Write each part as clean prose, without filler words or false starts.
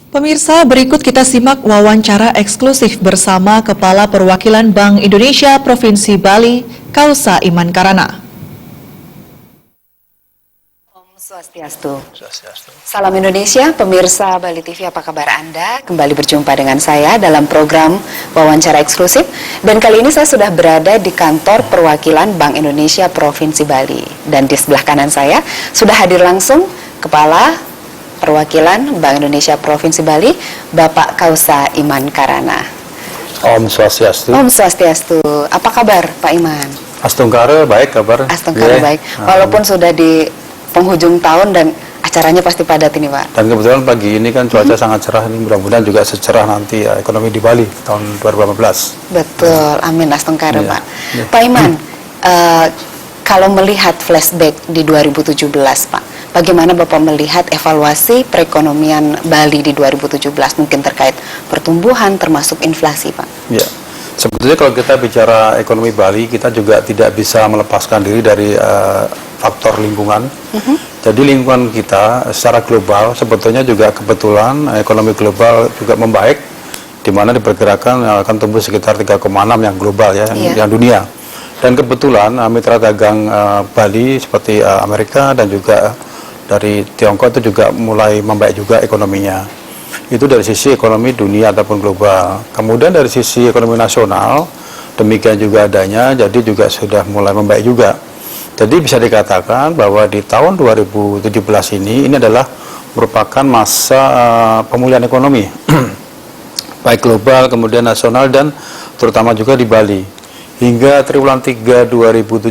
Pemirsa, berikut kita simak wawancara eksklusif bersama Kepala Perwakilan Bank Indonesia Provinsi Bali, Kausa Iman Karana. Om Swastiastu. Salam Indonesia, pemirsa Bali TV, apa kabar Anda? Kembali berjumpa dengan saya dalam program wawancara eksklusif. Dan kali ini saya sudah berada di kantor perwakilan Bank Indonesia Provinsi Bali. Dan di sebelah kanan saya sudah hadir langsung Kepala Perwakilan Bank Indonesia Provinsi Bali, Bapak Kausa Iman Karana. Om Swastiastu. Om Swastiastu. Apa kabar Pak Iman? Astungkara baik kabar. Astungkara baik. Walaupun sudah di penghujung tahun dan acaranya pasti padat ini Pak. Dan kebetulan pagi ini kan cuaca sangat cerah, ini mudah-mudahan juga secerah nanti ekonomi di Bali tahun 2018. Betul, amin Astungkara Pak. Pak Iman, kalau melihat flashback di 2017 Pak, bagaimana Bapak melihat evaluasi perekonomian Bali di 2017 mungkin terkait pertumbuhan termasuk inflasi Pak? Ya, sebetulnya kalau kita bicara ekonomi Bali, kita juga tidak bisa melepaskan diri dari faktor lingkungan. Jadi lingkungan kita secara global sebetulnya juga kebetulan ekonomi global juga membaik, di mana diperkirakan akan tumbuh sekitar 3,6 yang global ya, yang dunia. Dan kebetulan mitra dagang Bali seperti Amerika dan juga dari Tiongkok itu juga mulai membaik juga ekonominya. Itu dari sisi ekonomi dunia ataupun global. Kemudian dari sisi ekonomi nasional, demikian juga adanya, jadi juga sudah mulai membaik juga. Jadi bisa dikatakan bahwa di tahun 2017 ini adalah merupakan masa pemulihan ekonomi, baik global, kemudian nasional, dan terutama juga di Bali. Hingga triwulan 3 2017,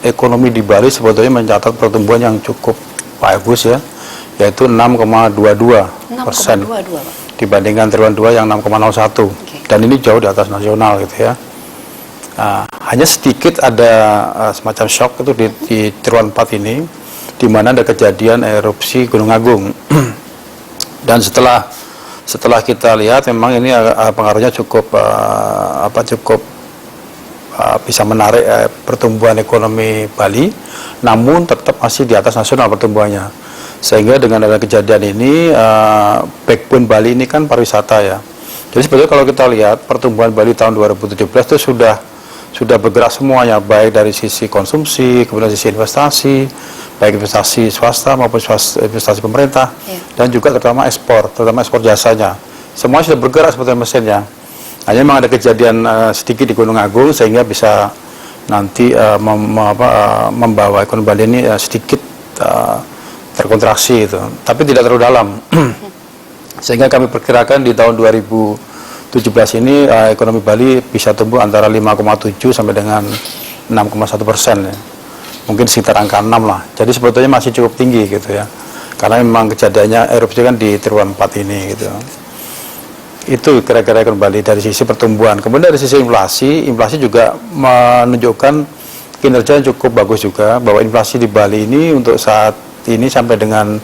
ekonomi di Bali sebetulnya mencatat pertumbuhan yang cukup bagus ya, yaitu 6,22% dibandingkan triwulan 2 yang 6,01. Dan ini jauh di atas nasional gitu ya. Hanya sedikit ada semacam shock itu di triwulan 4 ini, di mana ada kejadian erupsi Gunung Agung. Dan setelah kita lihat memang ini pengaruhnya cukup bisa menarik pertumbuhan ekonomi Bali, namun tetap masih di atas nasional pertumbuhannya. Sehingga dengan ada kejadian ini, backbone Bali ini kan pariwisata ya. Jadi sebetulnya kalau kita lihat pertumbuhan Bali tahun 2017 itu sudah bergerak semuanya, baik dari sisi konsumsi, kemudian sisi investasi, baik investasi swasta maupun investasi pemerintah, dan juga terutama ekspor jasanya. Semua sudah bergerak sebetulnya mesinnya. Hanya memang ada kejadian sedikit di Gunung Agung sehingga bisa nanti membawa ekonomi Bali ini sedikit terkontraksi itu, tapi tidak terlalu dalam. Sehingga kami perkirakan di tahun 2017 ini ekonomi Bali bisa tumbuh antara 5,7 sampai dengan 6,1%. Ya. Mungkin sekitar angka 6 lah. Jadi sebetulnya masih cukup tinggi gitu ya. Karena memang kejadiannya erupsi kan di triwulan 4 ini gitu. Itu kira-kira kembali dari sisi pertumbuhan. Kemudian dari sisi inflasi juga menunjukkan kinerja yang cukup bagus juga, bahwa inflasi di Bali ini untuk saat ini sampai dengan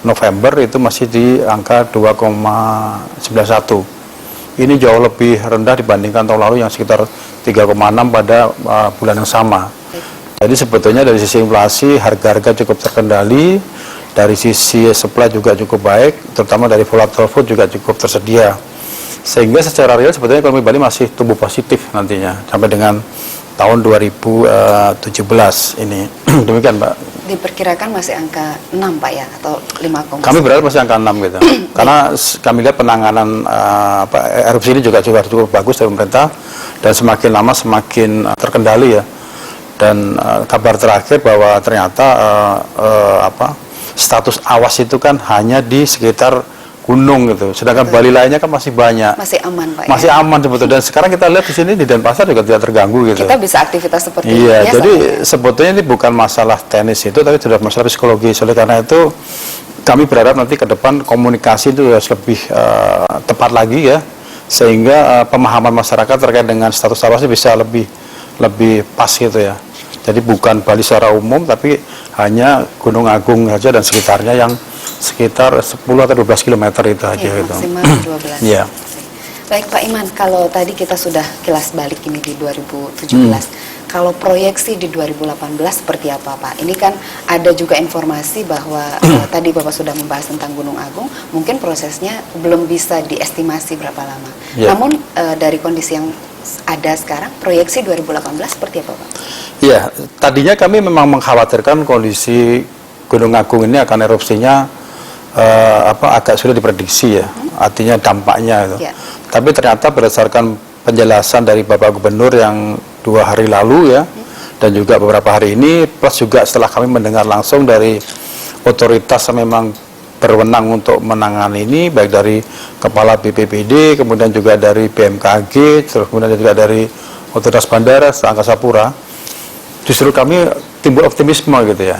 November itu masih di angka 2,91. Ini jauh lebih rendah dibandingkan tahun lalu yang sekitar 3,6 pada bulan yang sama. Jadi sebetulnya dari sisi inflasi harga-harga cukup terkendali, dari sisi supply juga cukup baik, terutama dari volatile food juga cukup tersedia. Sehingga secara real sebetulnya ekonomi Bali masih tumbuh positif nantinya sampai dengan tahun 2017 ini. Demikian Pak. Diperkirakan masih angka 6 Pak ya, atau 5, kami berharap masih angka 6 gitu. Karena kami lihat penanganan erupsi ini juga cukup bagus dari pemerintah, dan semakin lama semakin terkendali ya. Dan kabar terakhir bahwa ternyata status awas itu kan hanya di sekitar gunung gitu, sedangkan Bali lainnya kan masih banyak. Masih aman Pak. Masih aman sebetulnya. Dan sekarang kita lihat di sini di Denpasar juga tidak terganggu gitu. Kita bisa aktivitas seperti itu. Iya, biasa, jadi ya? Sebetulnya ini bukan masalah teknis itu, tapi sudah masalah psikologis. Oleh karena itu kami berharap nanti ke depan komunikasi itu harus lebih tepat lagi ya, sehingga pemahaman masyarakat terkait dengan status awasnya bisa lebih pas gitu ya. Jadi bukan Bali secara umum, tapi hanya Gunung Agung saja dan sekitarnya yang sekitar 10 atau 12 km itu aja gitu. Maksimal 12. Iya. Baik Pak Iman, kalau tadi kita sudah kilas balik ini di 2017, kalau proyeksi di 2018 seperti apa Pak? Ini kan ada juga informasi bahwa tadi Bapak sudah membahas tentang Gunung Agung, mungkin prosesnya belum bisa diestimasi berapa lama. Ya. Namun dari kondisi yang ada sekarang, proyeksi 2018 seperti apa Pak? Iya, tadinya kami memang mengkhawatirkan kondisi Gunung Agung ini akan erupsinya agak sulit diprediksi ya, artinya dampaknya itu. Ya. Tapi ternyata berdasarkan penjelasan dari Bapak Gubernur yang 2 hari lalu ya, dan juga beberapa hari ini, plus juga setelah kami mendengar langsung dari otoritas yang memang berwenang untuk menangani ini, baik dari Kepala BPBD, kemudian juga dari BMKG, terus kemudian juga dari otoritas bandara, Angkasa Pura, justru kami timbul optimisme gitu ya,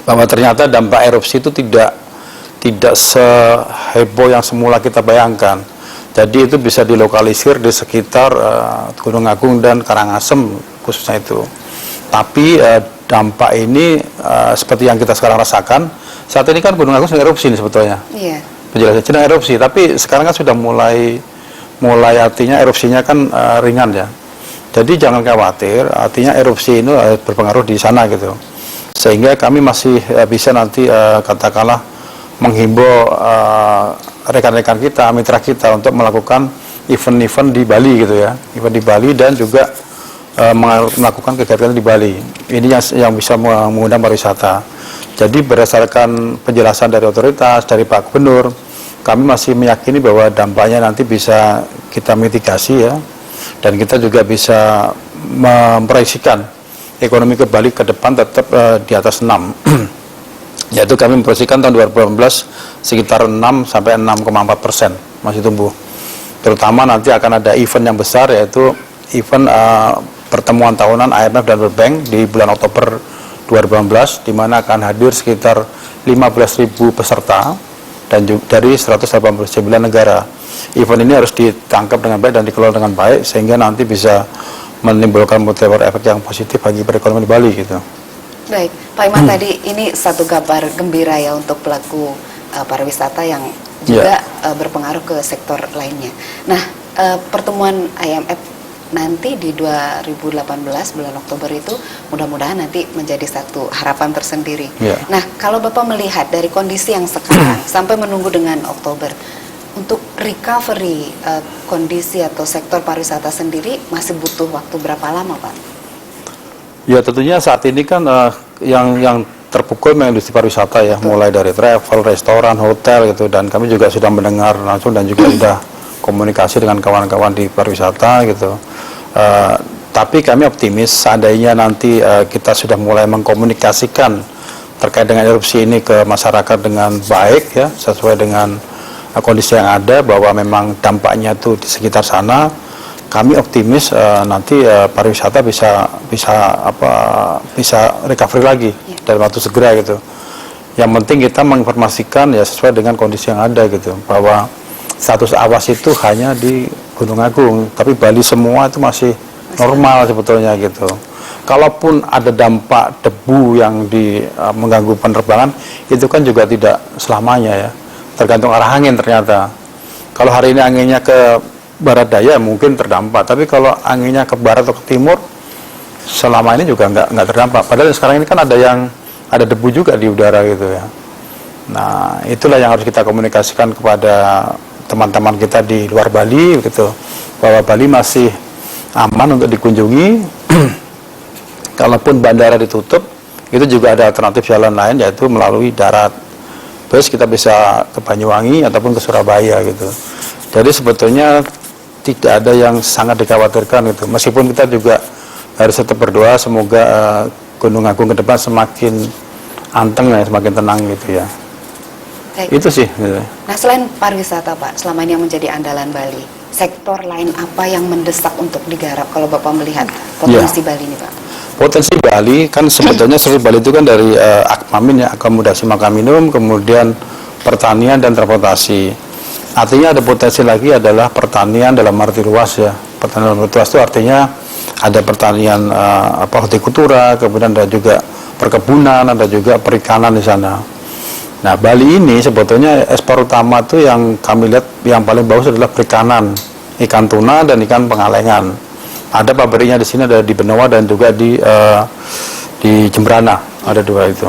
bahwa ternyata dampak erupsi itu tidak seheboh yang semula kita bayangkan. Jadi itu bisa dilokalisir di sekitar Gunung Agung dan Karangasem khususnya itu. Tapi dampak ini seperti yang kita sekarang rasakan, saat ini kan Gunung Agung sedang erupsi nih sebetulnya. Iya. Penjelasan sedang erupsi, tapi sekarang kan sudah mulai artinya erupsinya kan ringan ya. Jadi jangan khawatir, artinya erupsi ini berpengaruh di sana gitu. Sehingga kami masih bisa nanti katakanlah menghimbau rekan-rekan kita, mitra kita untuk melakukan event-event di Bali gitu ya, event di Bali dan juga melakukan kegiatan di Bali. Ini yang bisa mengundang pariwisata. Jadi berdasarkan penjelasan dari otoritas, dari Pak Gubernur, kami masih meyakini bahwa dampaknya nanti bisa kita mitigasi ya, dan kita juga bisa memproyeksikan ekonomi ke Bali ke depan tetap di atas 6. Yaitu kami memproyeksikan tahun 2018 sekitar 6 sampai 6,4% masih tumbuh. Terutama nanti akan ada event yang besar, yaitu event pertemuan tahunan IMF dan World Bank di bulan Oktober 2018, di mana akan hadir sekitar 15.000 peserta dan dari 189 negara. Event ini harus ditangkap dengan baik dan dikelola dengan baik sehingga nanti bisa menimbulkan multiplier efek yang positif bagi perekonomian di Bali gitu. Baik, Pak Iman, tadi ini satu kabar gembira ya untuk pelaku pariwisata yang juga berpengaruh ke sektor lainnya. Nah, pertemuan IMF nanti di 2018 bulan Oktober itu mudah-mudahan nanti menjadi satu harapan tersendiri. Nah, kalau Bapak melihat dari kondisi yang sekarang sampai menunggu dengan Oktober, untuk recovery kondisi atau sektor pariwisata sendiri masih butuh waktu berapa lama Pak? Ya tentunya saat ini kan yang terpukul memang industri pariwisata ya, mulai dari travel, restoran, hotel gitu, dan kami juga sudah mendengar langsung dan juga sudah komunikasi dengan kawan-kawan di pariwisata gitu. Tapi kami optimis seandainya nanti kita sudah mulai mengkomunikasikan terkait dengan erupsi ini ke masyarakat dengan baik ya, sesuai dengan kondisi yang ada, bahwa memang dampaknya itu di sekitar sana. Kami optimis nanti pariwisata bisa recovery lagi dalam waktu segera gitu. Yang penting kita menginformasikan ya sesuai dengan kondisi yang ada gitu, bahwa status awas itu hanya di Gunung Agung, tapi Bali semua itu masih normal sebetulnya gitu. Kalaupun ada dampak debu yang mengganggu penerbangan, itu kan juga tidak selamanya ya, tergantung arah angin ternyata. Kalau hari ini anginnya ke barat daya mungkin terdampak, tapi kalau anginnya ke barat atau ke timur selama ini juga nggak terdampak. Padahal sekarang ini kan ada debu juga di udara gitu ya. Nah itulah yang harus kita komunikasikan kepada teman-teman kita di luar Bali gitu, bahwa Bali masih aman untuk dikunjungi. Kalaupun bandara ditutup, itu juga ada alternatif jalan lain, yaitu melalui darat. Terus kita bisa ke Banyuwangi ataupun ke Surabaya gitu. Jadi sebetulnya tidak ada yang sangat dikhawatirkan gitu. Meskipun kita juga harus tetap berdoa semoga Gunung Agung ke depan semakin anteng ya, semakin tenang gitu ya. Baik. Itu sih. Gitu. Nah, selain pariwisata Pak, selama ini yang menjadi andalan Bali, sektor lain apa yang mendesak untuk digarap kalau Bapak melihat potensi Bali ini Pak? Potensi Bali kan sebetulnya seluruh Bali itu kan dari Akmamin ya, akomodasi makan minum, kemudian pertanian dan transportasi. Artinya ada potensi lagi adalah pertanian dalam arti luas ya. Pertanian dalam arti luas itu artinya ada pertanian hortikultura, kemudian ada juga perkebunan, ada juga perikanan di sana. Nah, Bali ini sebetulnya ekspor utama itu yang kami lihat yang paling bagus adalah perikanan, ikan tuna dan ikan pengalengan. Ada pabriknya di sini, ada di Benoa dan juga di Jembrana, ada 2 itu.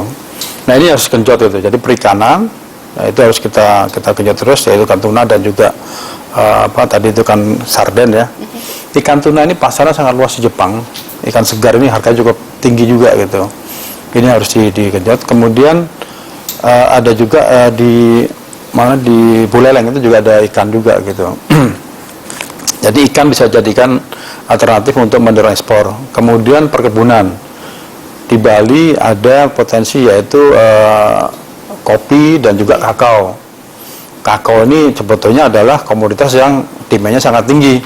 Nah ini harus genjot itu. Jadi perikanan, nah, itu harus kita genjot terus, yaitu ikan tuna dan juga tadi itu kan sarden ya. Ikan tuna ini pasarnya sangat luas di Jepang. Ikan segar ini harganya cukup tinggi juga gitu. Ini harus digenjot. Kemudian ada juga di Buleleng itu juga ada ikan juga gitu. Jadi ikan bisa jadikan alternatif untuk mendorong ekspor. Kemudian perkebunan. Di Bali ada potensi yaitu kopi dan juga kakao. Kakao ini sebetulnya adalah komoditas yang demandnya sangat tinggi.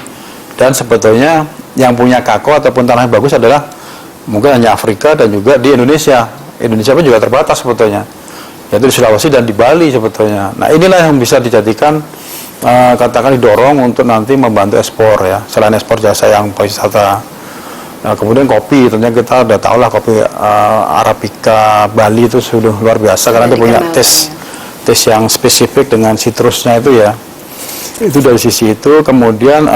Dan sebetulnya yang punya kakao ataupun tanah yang bagus adalah mungkin hanya Afrika dan juga di Indonesia. Indonesia pun juga terbatas sebetulnya, yaitu di Sulawesi dan di Bali sebetulnya. Nah inilah yang bisa dijadikan katakan didorong untuk nanti membantu ekspor ya, selain ekspor jasa yang pariwisata. Nah kemudian kopi, tentunya kita udah tahu lah kopi Arabica Bali itu sudah luar biasa karena dia punya tes yang spesifik dengan sitrusnya itu ya. Itu dari sisi itu. Kemudian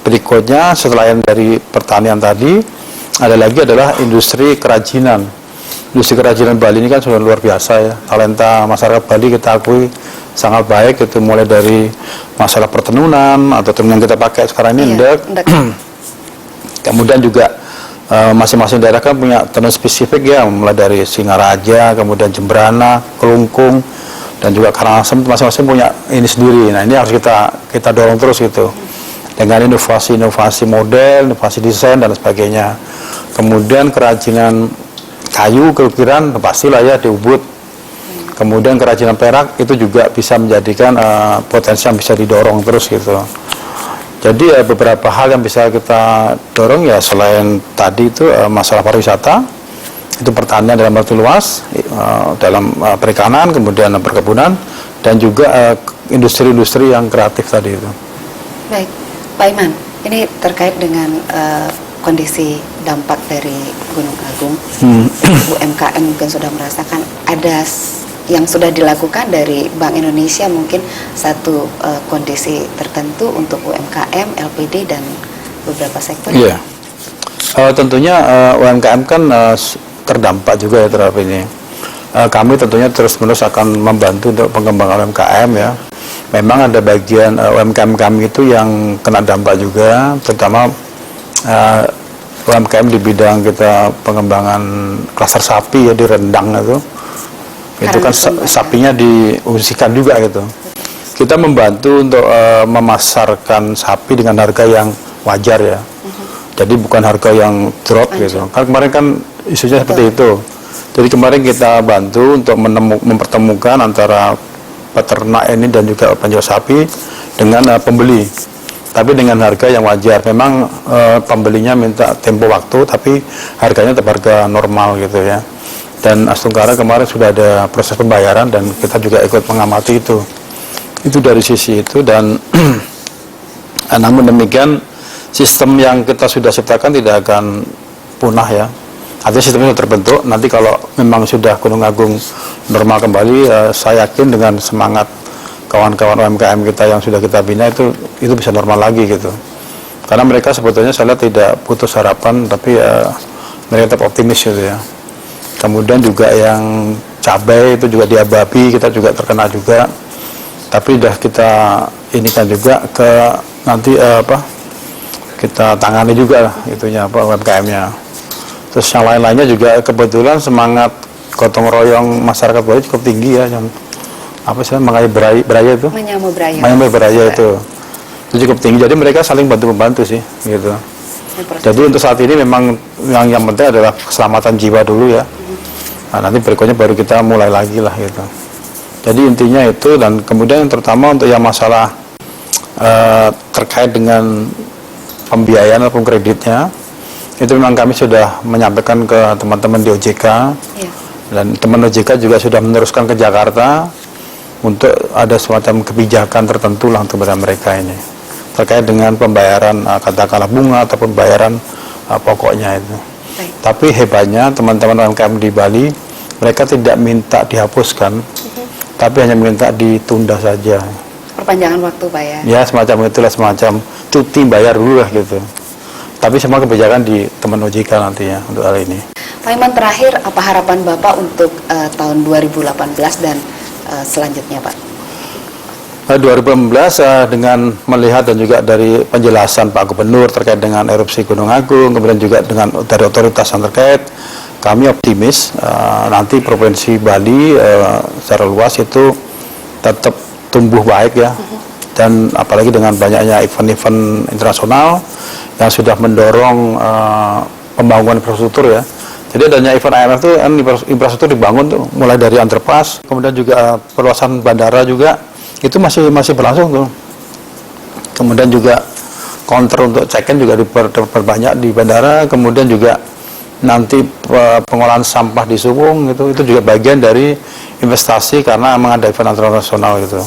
berikutnya setelah yang dari pertanian tadi ada lagi adalah industri kerajinan. Industri kerajinan Bali ini kan sudah luar biasa ya. Talenta masyarakat Bali kita akui sangat baik, itu mulai dari masalah pertenunan atau tenun yang kita pakai sekarang ini endek. Kemudian juga masing-masing daerah kan punya tenun spesifik ya, mulai dari Singaraja, kemudian Jembrana, Kelungkung, dan juga Karangasem, masing-masing punya ini sendiri. Nah ini harus kita dorong terus gitu dengan inovasi model, inovasi desain dan sebagainya. Kemudian kerajinan kayu, keukiran pastilah ya di Ubud. Kemudian kerajinan perak itu juga bisa menjadikan potensi yang bisa didorong terus gitu. Jadi beberapa hal yang bisa kita dorong ya, selain tadi itu masalah pariwisata, itu pertanian dalam arti luas, dalam perikanan, kemudian perkebunan, dan juga industri-industri yang kreatif tadi itu. Baik, Pak Iman, ini terkait dengan kondisi dampak dari Gunung Agung. UMKM mungkin sudah merasakan, ada yang sudah dilakukan dari Bank Indonesia mungkin satu kondisi tertentu untuk UMKM, LPD, dan beberapa sektor? Iya, tentunya UMKM kan terdampak juga ya terhadap ini. Kami tentunya terus-menerus akan membantu untuk pengembangan UMKM ya. Memang ada bagian UMKM kami itu yang kena dampak juga, terutama UMKM di bidang kita pengembangan klaster sapi ya di Rendang itu kan sapinya diungsikan juga gitu. Kita membantu untuk memasarkan sapi dengan harga yang wajar ya. Jadi bukan harga yang drop gitu. Kan kemarin kan isunya seperti itu. Jadi kemarin kita bantu untuk mempertemukan antara peternak ini dan juga penjual sapi dengan pembeli. Tapi dengan harga yang wajar. Memang pembelinya minta tempo waktu, tapi harganya tetap harga normal gitu ya. Dan Astungkara kemarin sudah ada proses pembayaran dan kita juga ikut mengamati itu. Itu dari sisi itu. Dan namun demikian sistem yang kita sudah ciptakan tidak akan punah ya. Artinya sistemnya sudah terbentuk. Nanti kalau memang sudah Gunung Agung normal kembali, saya yakin dengan semangat kawan-kawan UMKM kita yang sudah kita bina itu bisa normal lagi gitu. Karena mereka sebetulnya saya lihat tidak putus harapan, tapi mereka tetap optimis gitu ya. Kemudian juga yang cabai itu juga di Ababi kita juga terkena juga. Tapi sudah kita inikan juga ke nanti kita tangani juga itunya UMKM-nya. Terus yang lain-lainnya juga kebetulan semangat gotong royong masyarakat Bali cukup tinggi ya, yang mengayu beraya itu. Menyamu beraya itu cukup tinggi. Jadi mereka saling bantu-membantu sih gitu. Jadi untuk saat ini memang yang penting adalah keselamatan jiwa dulu ya. Nah, nanti berikutnya baru kita mulai lagi lah gitu. Jadi intinya itu, dan kemudian terutama untuk yang masalah terkait dengan pembiayaan ataupun kreditnya, itu memang kami sudah menyampaikan ke teman-teman di OJK, dan teman OJK juga sudah meneruskan ke Jakarta untuk ada semacam kebijakan tertentu lah untuk mereka ini terkait dengan pembayaran katakanlah bunga ataupun bayaran pokoknya itu. Tapi hebatnya teman-teman UMKM di Bali, mereka tidak minta dihapuskan, tapi hanya minta ditunda saja. Perpanjangan waktu bayar. Ya semacam itulah, semacam cuti bayar dulu lah gitu. Tapi semua kebijakan di teman OJK nantinya untuk hal ini. Pak Iman, terakhir apa harapan Bapak untuk tahun 2018 dan selanjutnya, Pak? 2016 dengan melihat dan juga dari penjelasan Pak Gubernur terkait dengan erupsi Gunung Agung, kemudian juga dengan dari otoritas yang terkait, kami optimis nanti Provinsi Bali secara luas itu tetap tumbuh baik ya, dan apalagi dengan banyaknya event-event internasional yang sudah mendorong pembangunan infrastruktur ya. Jadi adanya event IMF itu kan infrastruktur dibangun tuh, mulai dari underpass, kemudian juga perluasan bandara juga itu masih berlangsung tuh. Kemudian juga counter untuk check-in juga diperbanyak di bandara, kemudian juga nanti pengolahan sampah di Suwung itu juga bagian dari investasi karena memang ada event internasional gitu.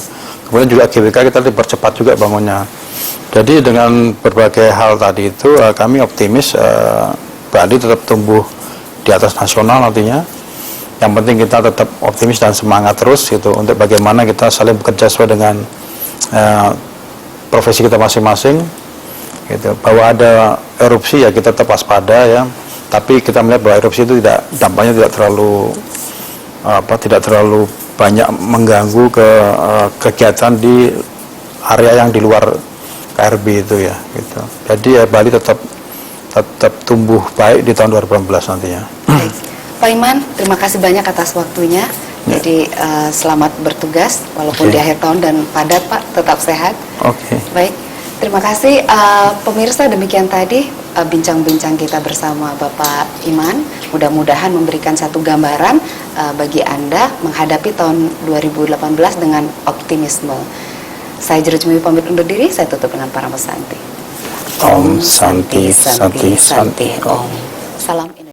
Kemudian juga GWK kita dipercepat juga bangunnya. Jadi dengan berbagai hal tadi itu kami optimis Bali tetap tumbuh di atas nasional nantinya. Yang penting kita tetap optimis dan semangat terus gitu untuk bagaimana kita saling bekerja sesuai dengan profesi kita masing-masing gitu. Bahwa ada erupsi ya kita tetap waspada ya, tapi kita melihat bahwa erupsi itu dampaknya tidak terlalu banyak mengganggu ke kegiatan di area yang di luar KRB itu ya gitu. Jadi ya Bali tetap tumbuh baik di tahun 2018 nantinya. Baik. Pak Iman, terima kasih banyak atas waktunya. Ya. Jadi selamat bertugas walaupun di akhir tahun dan padat, Pak, tetap sehat. Oke. Baik, terima kasih pemirsa, demikian tadi bincang-bincang kita bersama Bapak Iman. Mudah-mudahan memberikan satu gambaran bagi Anda menghadapi tahun 2018 dengan optimisme. Saya Juru Cemui pamit undur diri, saya tutup dengan para pesanti. Om Santi Santi Santi Om. Salam.